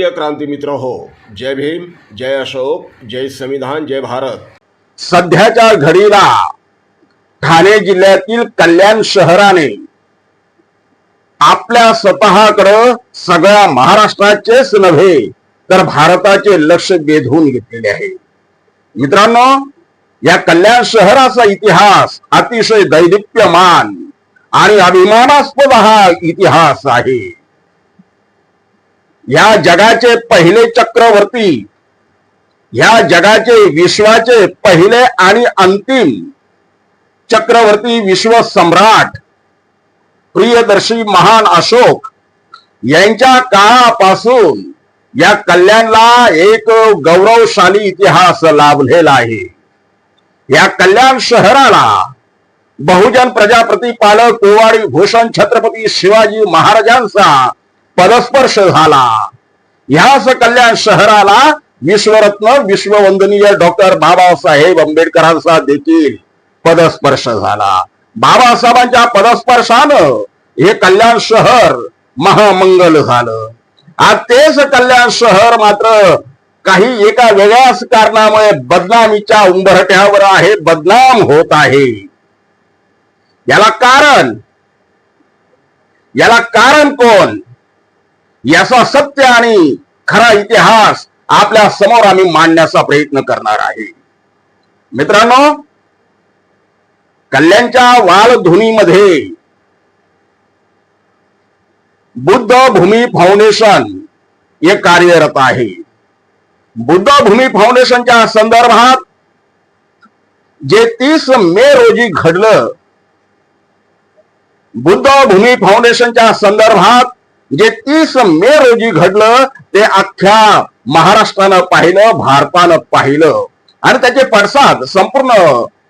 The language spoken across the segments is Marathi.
प्रिय क्रांती मित्र हो, जय भीम, जय अशोक, जय संविधान, जय भारत। सध्याच्या घडीला ठाणे जिल्ह्यातील कल्याण शहराने आपल्या स्वतःकडे सगळ्या महाराष्ट्राचेच नव्हे तर भारताचे लक्ष वेधून घेतलेले आहे। मित्रांनो, या कल्याण शहराचा इतिहास अतिशय दैदिप्यमान आणि अभिमानास्पद हा इतिहास आहे। या जगाचे पहिले चक्रवर्ती, या जगाचे विश्वाचे पहिले आणि अंतिम चक्रवर्ती, विश्व सम्राट प्रियदर्शी महान अशोक यांच्या काळापासून या कल्याणला एक गौरवशाली इतिहास लाभलेला आहे। या कल्याण शहराला बहुजन प्रजाप्रतिपालक कुवाडी भूषण छत्रपती शिवाजी महाराजांचा पदस्पर्श झाला। ह्याच कल्याण शहराला विश्वरत्न विश्ववंदनीय डॉक्टर बाबासाहेब आंबेडकरांचा देखील पदस्पर्श झाला। बाबासाहेबांच्या पदस्पर्शानं हे कल्याण शहर महामंगल झालं। आज तेच कल्याण शहर मात्र काही एका वेगळ्याच कारणामुळे बदनामीच्या उंबरठ्यावर आहे, बदनाम होत आहे। याला कारण कोण, याचा सत्य आणि खरा इतिहास आपल्या समोर आम्ही मांडण्याचा प्रयत्न करणार आहे। मित्रांनो, कल्याणच्या वालधुनीमध्ये बुद्ध भूमी फाउंडेशन हे कार्यरत आहे। बुद्ध भूमी फाउंडेशनच्या संदर्भात जे 30 मे रोजी घडलं, बुद्ध भूमी फाउंडेशनच्या संदर्भात जे 30 मे रोजी घडलं ते अख्ख्या महाराष्ट्रानं पाहिलं, भारतानं पाहिलं आणि त्याचे पडसाद संपूर्ण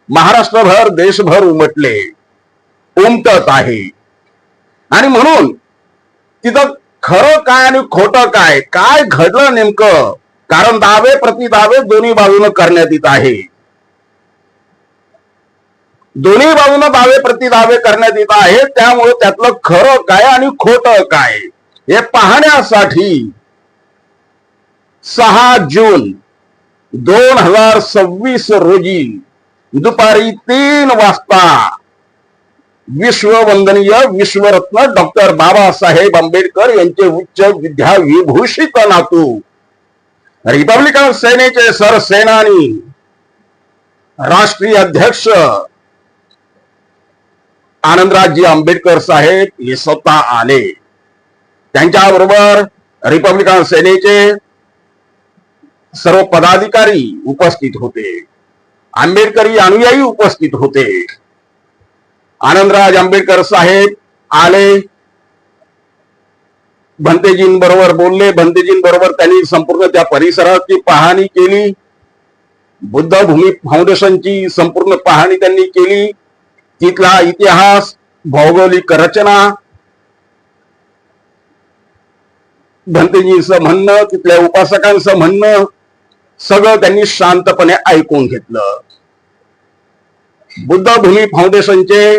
महाराष्ट्रभर, देशभर उमटत आहे। आणि म्हणून तिथं खरं काय आणि खोटं काय, काय घडलं नेमकं, कारण दावे प्रतिदावे दोन्ही बाजूनं करण्यात येत आहे। दोन्ही बाजूनं दावे प्रतिदावे करण्यात येत आहे, त्यामुळे त्यातलं खरं काय आणि खोटं काय हे पाहण्यासाठी 6 जून 2026 रोजी दुपारी 3 वाजता विश्ववंदनीय विश्वरत्न डॉक्टर बाबासाहेब आंबेडकर यांचे उच्च विद्या विभूषित नातू, रिपब्लिकन सेनेचे सरसेनानी, राष्ट्रीय अध्यक्ष आनंदराजी आंबेडकर साहेब हे स्वतः आले। त्यांच्याबरोबर रिपब्लिकन सेनेचे सर्व पदाधिकारी उपस्थित होते, आंबेडकरी अनुयायी उपस्थित होते। आनंदराज आंबेडकर साहेब आले, भंतेजींबरोबर बोलले, भंतेजींबरोबर त्यांनी संपूर्ण त्या परिसराची पाहणी केली, बुद्ध भूमी फाउंडेशनची संपूर्ण पाहणी त्यांनी केली। तिथला इतिहास, भौगोलिक रचना, भंतेजींचं म्हणणं, तिथल्या उपासकांचं म्हणणं सगळं त्यांनी शांतपणे ऐकून घेतलं। बुद्ध भूमी फाउंडेशनचे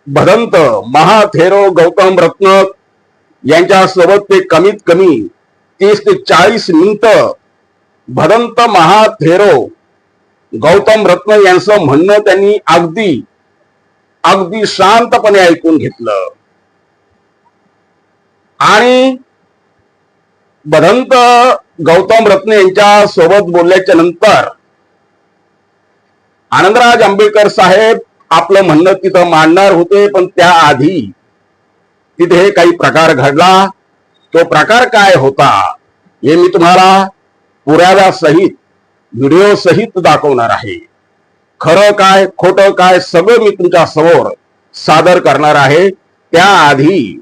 भदंत महाथेरो गौतम रत्न यांच्या सोबत ते कमीत कमी 30 ते 40 मिनिटं भदंत महाथेरो गौतम रत्न यांचं म्हणणं त्यांनी अगदी शांतपणे ऐकून घेतलं। आणि भदंत गौतम रत्न यांच्या सोबत बोलल्याच्या नंतर आनंदराज आंबेडकर साहेब आपलं म्हणणं तिथं मांडणार होते, पण त्याआधी तिथे काही प्रकार घडला। तो प्रकार काय होता हे मी तुम्हाला पुराव्यासहित, व्हिडिओ सहित दाखवणार आहे। खरं काय खोटं काय सगळं मी तुमच्या समोर सादर करणार आहे। त्याआधी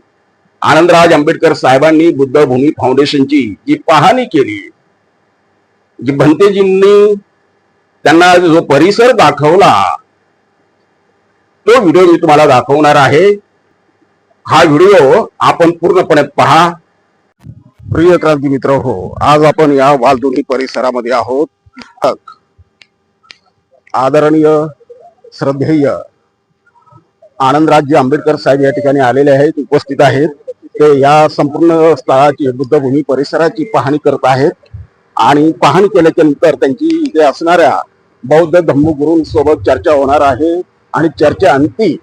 आनंदराज आंबेडकर साहेबांनी बुद्ध भूमी फाउंडेशनची जी पाहणी केली, जी भंतेजींनी त्यांना जो परिसर दाखवला, तो व्हिडिओ मी तुम्हाला दाखवणार आहे। हा व्हिडिओ आपण पूर्णपणे पहा। प्रिय क्रांती मित्र हो, आज आपण या वालधुनी परिसरामध्ये आहोत। आदरणीय श्रद्धेय आनंदराजी आंबेडकर साहेब या ठिकाणी आलेले आहेत, उपस्थित आहेत। ते या संपूर्ण स्थळाची बुद्धभूमी परिसराची पाहणी करत आहेत आणि पाहणी केल्याच्या नंतर त्यांची इथे असणाऱ्या बौद्ध धम्मगुरूंसोबत चर्चा होणार आहे आणि चर्चेअंती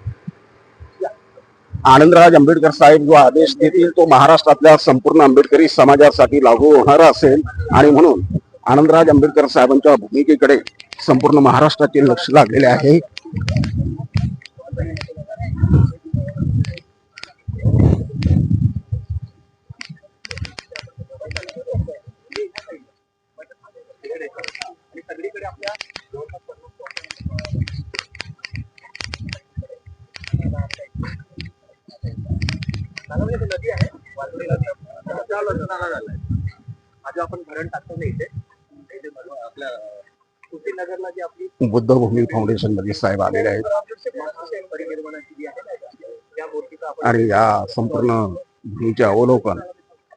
आनंदराज आंबेडकर साहेब जो आदेश देतील तो महाराष्ट्रातल्या संपूर्ण आंबेडकरी समाजासाठी लागू होणार असेल आणि म्हणून आनंदराज आंबेडकर साहेबांच्या भूमिकेकडे संपूर्ण महाराष्ट्राचे लक्ष लागलेले आहे. नदी आहे आज आपण भरण टाकतो ना इथे आपल्या कुशीनगरला जी आपली बुद्धभूमी फाउंडेशन मध्ये साहेब आलेले आहेत परिनिर्माणाची जी आहे त्या मूर्तीचा आपण आणि या संपूर्ण भूमीचे अवलोकन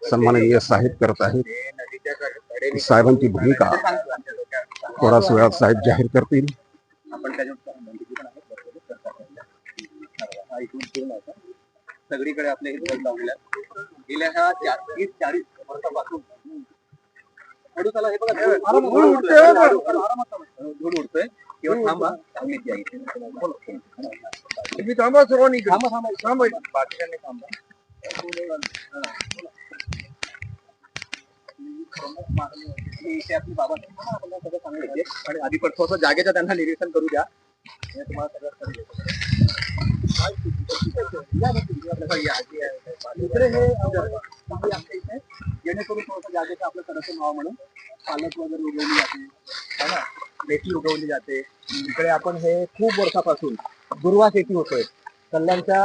सन्माननीय साहेब करत आहेत. नदीच्या कडेने साहेबांची भूमिका थोडाच वेळात साहेब जाहीर करतील. आपण त्याच्यावर हा इथून पूर्ण होता. सगळीकडे आपले हे ध्वज लावलेले आहेत. गेल्या ह्या 40 वर्षापासून हे बघा धूळ उडतोय किंवा थांबा चांगलीच आहे तुम्ही थांबा सर्वांनी थांबा बाकीच्यांनी थांबा. इथे आपली बाबा सगळं चांगलं आणि आधी पण थोडं जागेचं त्यांना निरीक्षण करू द्या. तुम्हाला सगळं जेणेकरून थोडंसं जागेचं आपलं संरक्षण व्हावं म्हणून पालक वगैरे उगवली जाते है ना, मेथी उगवली जाते. इकडे आपण हे खूप वर्षापासून दुर्वा शेती होतोय. कल्याणच्या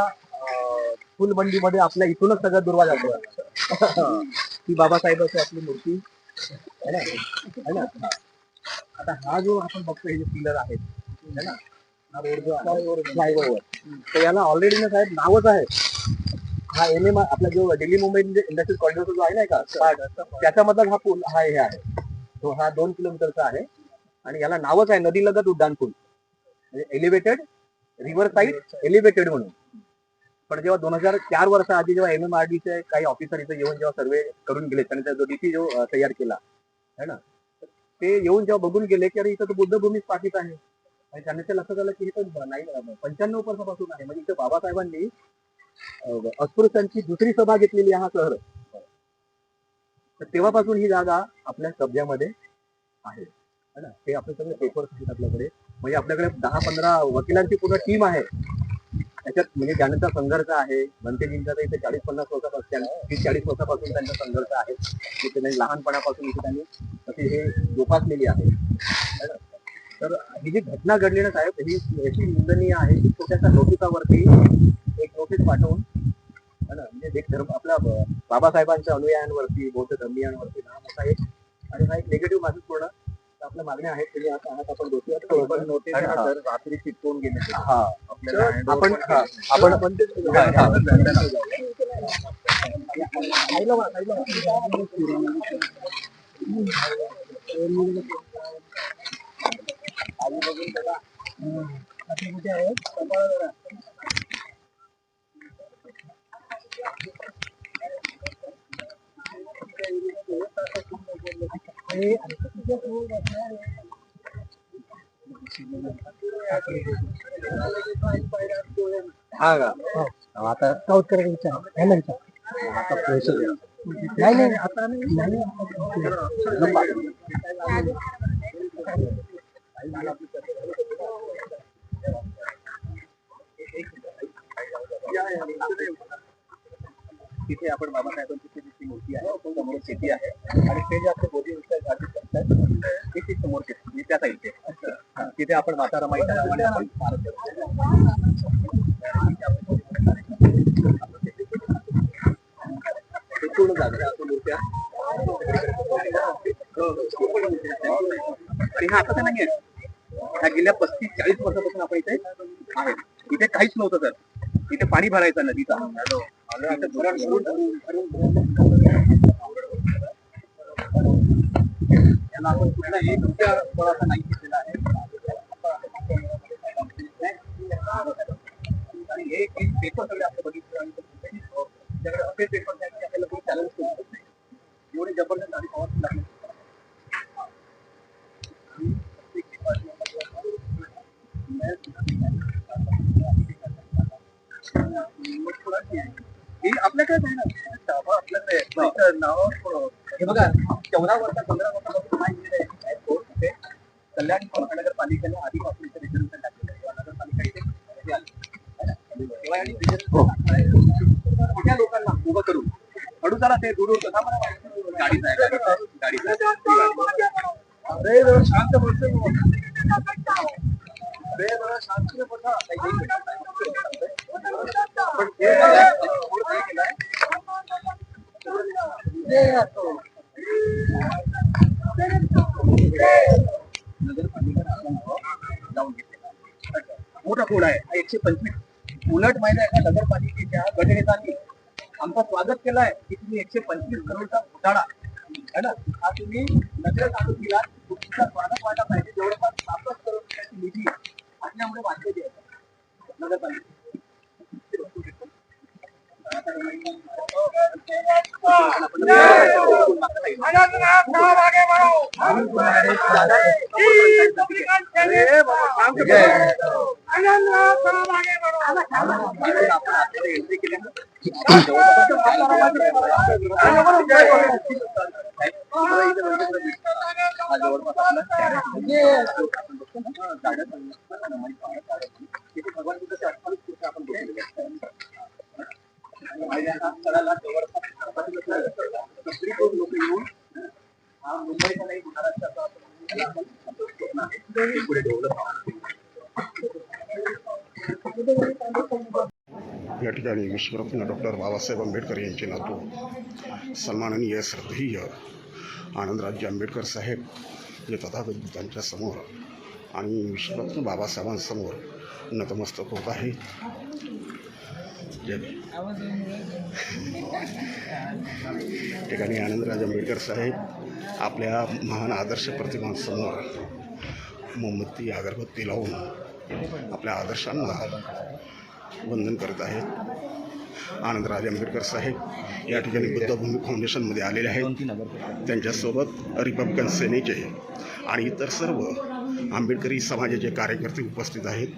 फुलबंडीमध्ये आपल्या इथूनच सगळं दुर्वा जातो. ती बाबासाहेबांची आपली मूर्ती है ना. आता हा जो आपण बघतो हे जे पिलर आहेत है ना, हा रोड जो आहे फ्लायओव्हर, तर याला ऑलरेडी ना साहेब नावच आहे. हा NM आपला जो दिल्ली मुंबई इंडस्ट्रियल कॉरिडॉर जो आहे ना का त्याच्यामधला हा पूल हा हे आहे. तो हा 2 किलोमीटरचा आहे आणि याला नावच आहे नदीलगत उड्डाण पूल, म्हणजे एलिव्हेटेड रिव्हर साईड एलिव्हेटेड म्हणून. पण जेव्हा 2004 वर्षाआधी जेव्हा MMRDचे काही ऑफिसर इथे येऊन जेव्हा सर्वे करून गेले, त्यांनी जो DP जो तयार केला है ना, ते येऊन जेव्हा बघून गेले की अरे इथं तर बुद्धभूमी स्थापित आहे आणि त्यांना ते लक्षात आलं की हे तर नाही 95 वर्षापासून आहे. म्हणजे इथं बाबासाहेबांनी अस्पृश्यांची दुसरी सभा घेतलेली आहे हा शहर. तर तेव्हापासून ही जागा आपल्या कब्जामध्ये आहे ना. ते आपले सगळे पेपर्स आहेत आपल्याकडे. म्हणजे आपल्याकडे 10-15 वकिलांची पूर्ण टीम आहे त्याच्यात. म्हणजे ज्यांचा संघर्ष आहे बनतेजींचा तर इथे 40-50 वर्षापासून 30-40 वर्षापासून त्यांचा संघर्ष आहे. तिथे त्यांनी लहानपणापासून इथे त्यांनी अशी हे जोपासलेली आहे. तर ही जी घटना घडली ना साहेब, ही अशी निंदनीय आहे की तो त्याच्या नोटिसावरती एक नोटीस पाठवून है ना, म्हणजे एक धर्म आपल्या बाबासाहेबांच्या अनुयायांवरती बौद्ध धर्मीयांवरती हा मोठा एक आणि हा एक निगेटिव्ह मेसेज पूर्ण आपल्या मागण्या आहेत. तुम्ही आता आपण नोटीस रात्री चिटकवून गेले. हा आपण हा का आता स्काउट करायचा विचार आता नाही आता तिथे आपण बाबासाहेबांची जी मूर्ती आहे समोर शेती आहे आणि ते जे आपले मोदी ते समोर शेती त्या साईडचे तिथे आपण मातारामाई पूर्ण जागा मूर्त्या आणि हा आता नाही आहे. ह्या गेल्या 35-40 वर्षापासून आपण इथे आहे. इथे काहीच नव्हतं सर. इथे पाणी भरायचं नदीचा. याला आपण कुठला एक रुपया थोडासा नाही घेतलेला आहे आणि हे पेपर सगळे आपण बघितलं त्याच्याकडे असे पेपर्स आहेत की आपल्याला कोणी चॅलेंज करू शकत नाही. एवढे जबरदस्त आणि पॉवरफुल लागले. ही आपल्याकडे आहे ना, डाबा आपल्याकडे आहे. नावावर हे बघा 14 वर्ष 15 वर्षापासून माहिती आहे कोर्ट ते कल्याण नगरपालिकेने आधीपासून इथे रिझर्वेशन टाकलेलं आहे किंवा नगरपालिका इथे हे आली. है ना? तेव्हा यांनी रिझर्वेशन टाकलंय. मोठ्या लोकांना उभं करून हळू चला ते दूर होतं गाडीचा आहे अरे जरा शांत बसतो अरे जरा शांत बसा पण हे काय केलंय मोठा कोड आहे 125. उलट माहिती आहे का नगरपालिकेच्या गटनेत्यांनी आमचं स्वागत केलंय की तुम्ही 125 करोडचा घोटाळा है ना हा तुम्ही नजर काढून दिला. तुमचा स्वागत व्हायला पाहिजे. जवळपास 65 करोड रुपयाची निधी आपल्यामुळे वाटलेली आहे नगरपालिका. मुंबईचा नाही महाराष्ट्राचा या ठिकाणी विश्वरत्न डॉक्टर बाबासाहेब आंबेडकर यांचे नातू सन्माननीय श्रद्धेय आनंदराजे आंबेडकर साहेब जे तथागतांच्या समोर आणि विश्वरत्न बाबासाहेबांसमोर नतमस्तक होत आहे. ठिकाणी आनंदराज आंबेडकर साहेब आपल्या महान आदर्श प्रतिमांसमोर मोमबत्ती अगरबत्ती लावून आपल्या आदर्शांना वंदन करत आहेत. आनंदराज आंबेडकर साहेब या ठिकाणी बुद्धभूमी फाउंडेशनमध्ये आलेले आहेत. त्यांच्यासोबत रिपब्लिकन सेनेचे आणि इतर सर्व आंबेडकरी समाजाचे कार्यकर्ते उपस्थित आहेत.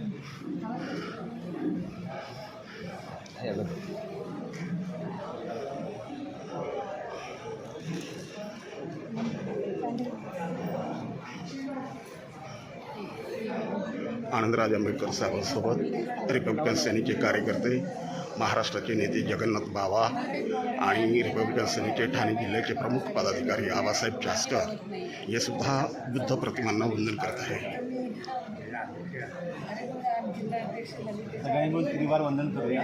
आनंदराज आंबेडकर साहेबांसोबत रिपब्लिकन सेनेचे कार्यकर्ते, महाराष्ट्राचे नेते जगन्नाथ बाबा आणि रिपब्लिकन सेनेचे ठाणे जिल्ह्याचे प्रमुख पदाधिकारी आबासाहेब चासकर हे सुद्धा बुद्ध प्रतिमांना वंदन करत आहे. सगळ्यांनी मिळून त्रिवार वंदन करूया.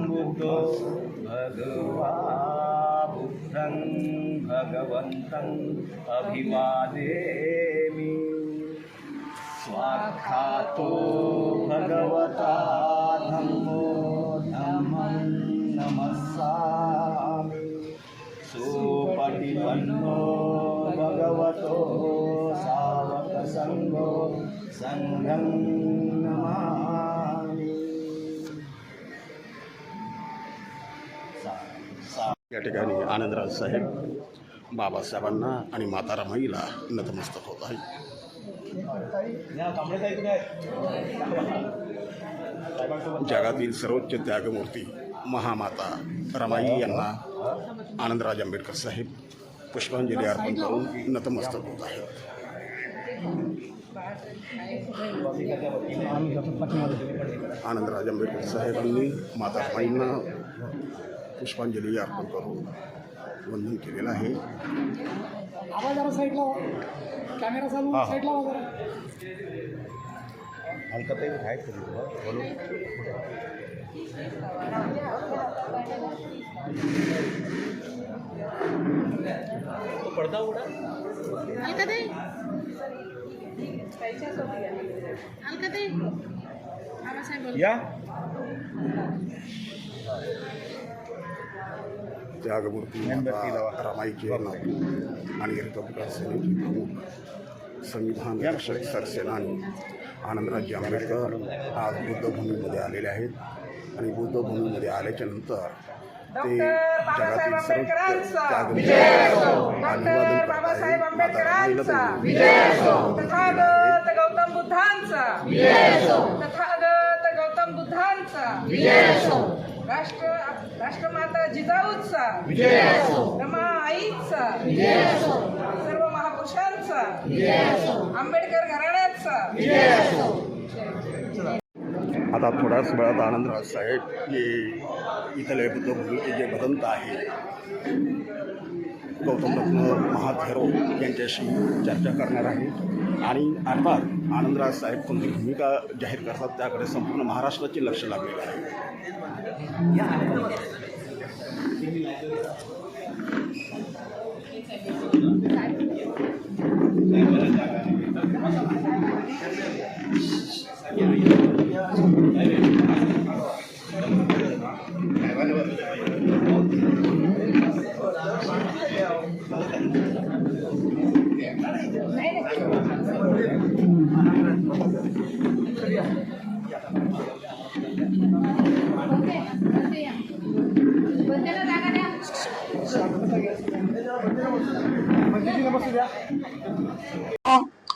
बुद्धं भगवन्तं अभिवादेमि स्वाख्यातो भगवता धम्मो धम्मं नमस्सामि सुपटिपन्नो भगवतो सावकसंघो संघं नमामि. या ठिकाणी आनंदराज साहेब बाबासाहेबांना आणि माता रमाईला नतमस्तक होत आहे. जगातील सर्वोच्च त्यागमूर्ती महामाता रमाई यांना आनंदराज आंबेडकर साहेब पुष्पांजली अर्पण करून नतमस्तक होत आहेत. आनंदराज आंबेडकर साहेबांनी माता रमाईंना पुष्पांजली अर्पण करून वंदन केलेलं आहे. आवाज जरा साईडला कॅमेरा चालू साईडला वगैरे पडदा उडा या त्यागमूर्ती माता रमाईचे नातू आणि रिपब्लिकन सेनेचे प्रमुख संविधान रक्षक सरसेनानी आनंदराज आंबेडकर आज बुद्धभूमीमध्ये आलेले आहेत आणि बुद्धभूमीमध्ये आल्याच्या नंतर ते जगातील सर्वोच्च त्यागनिवारण करत आहेत. माता रमाईला तथागत गौतम बुद्धांचा तथागत गौतम बुद्धांचा राष्ट्रमाता जिजाऊचा रमा आईचा सर्व महापुरुषांचा आंबेडकर घराण्याचा. आता थोड्याच वेळात आनंदराज साहेब हे इथले बुद्धभूमीचे जे भदंत आहे गौतमरत्न महाथेरो यांच्याशी चर्चा करणार आहेत आणि अर्थात आनंदराज साहेब कोणती भूमिका जाहीर करतात त्याकडे संपूर्ण महाराष्ट्राचे लक्ष लागलेलं आहे.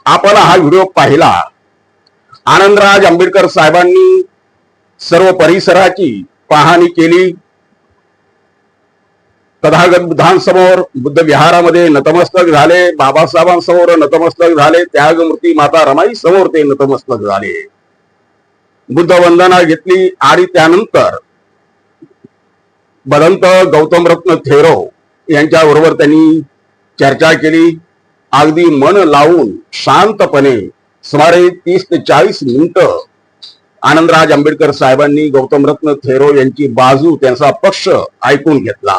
आपण हा व्हिडिओ पाहिला. आनंदराज आंबेडकर साहेबांनी सर्व परिसराची पाहणी केली. तथागत बुद्धांसमोर बुद्ध विहारामध्ये नतमस्तक झाले, बाबासाहेबांसमोर नतमस्तक झाले, त्यागमूर्ती माता रमाई समोर ते नतमस्तक झाले, बुद्ध वंदना घेतली आणि त्यानंतर भदंत गौतमरत्न थेरो यांच्याबरोबर त्यांनी चर्चा केली. अगदी मन लावून शांतपणे सुमारे 30 ते 40 मिनिटं आनंदराज आंबेडकर साहेबांनी गौतमरत्न थेरो यांची बाजू, त्यांचा पक्ष ऐकून घेतला.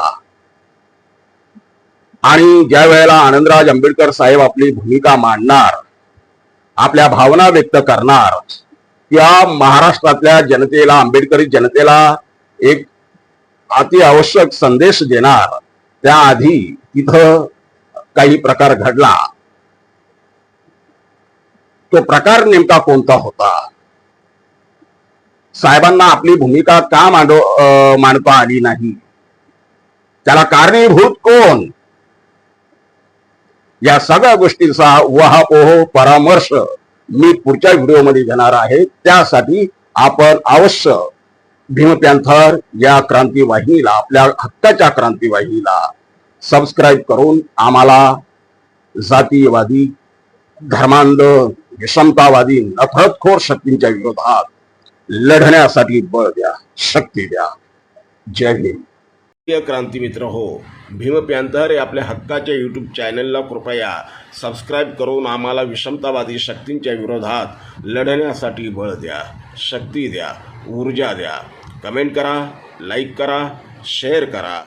आणि ज्या वेळेला आनंदराज आंबेडकर साहेब आपली भूमिका मांडणार, आपल्या भावना व्यक्त करणार, त्या महाराष्ट्रातल्या जनतेला, आंबेडकरी जनतेला एक अति आवश्यक संदेश देणार. त्याआधी तिथं काही प्रकार घडला. तो प्रकार नेमका कोणता होता? साहेबांना आपली भूमिका का मांडता आली नाही? त्याला कारणीभूत कोण? या सगळ्या गोष्टींचा उहापोह परामर्श मी पुढच्या व्हिडिओमध्ये घेणार आहे. त्यासाठी आपण अवश्य भीम पॅन्थर या क्रांती वाहिनीला, आपल्या हक्काच्या क्रांती वाहिनीला सबस्क्राईब करून आम्हाला जातीयवादी, धर्मांध, विषमतावादी, नफरतखोर शक्तींच्या विरोधात लढण्यासाठी बळ द्या, शक्ती द्या. जय हिंद. क्रांती मित्र हो, भीम पॅन्थर या आपल्या हक्काच्या यूट्यूब चॅनलला कृपया सबस्क्राईब करून आम्हाला विषमतावादी शक्तींच्या विरोधात लढण्यासाठी बळ द्या, शक्ती द्या, ऊर्जा द्या. कमेंट करा, लाईक करा, शेअर करा.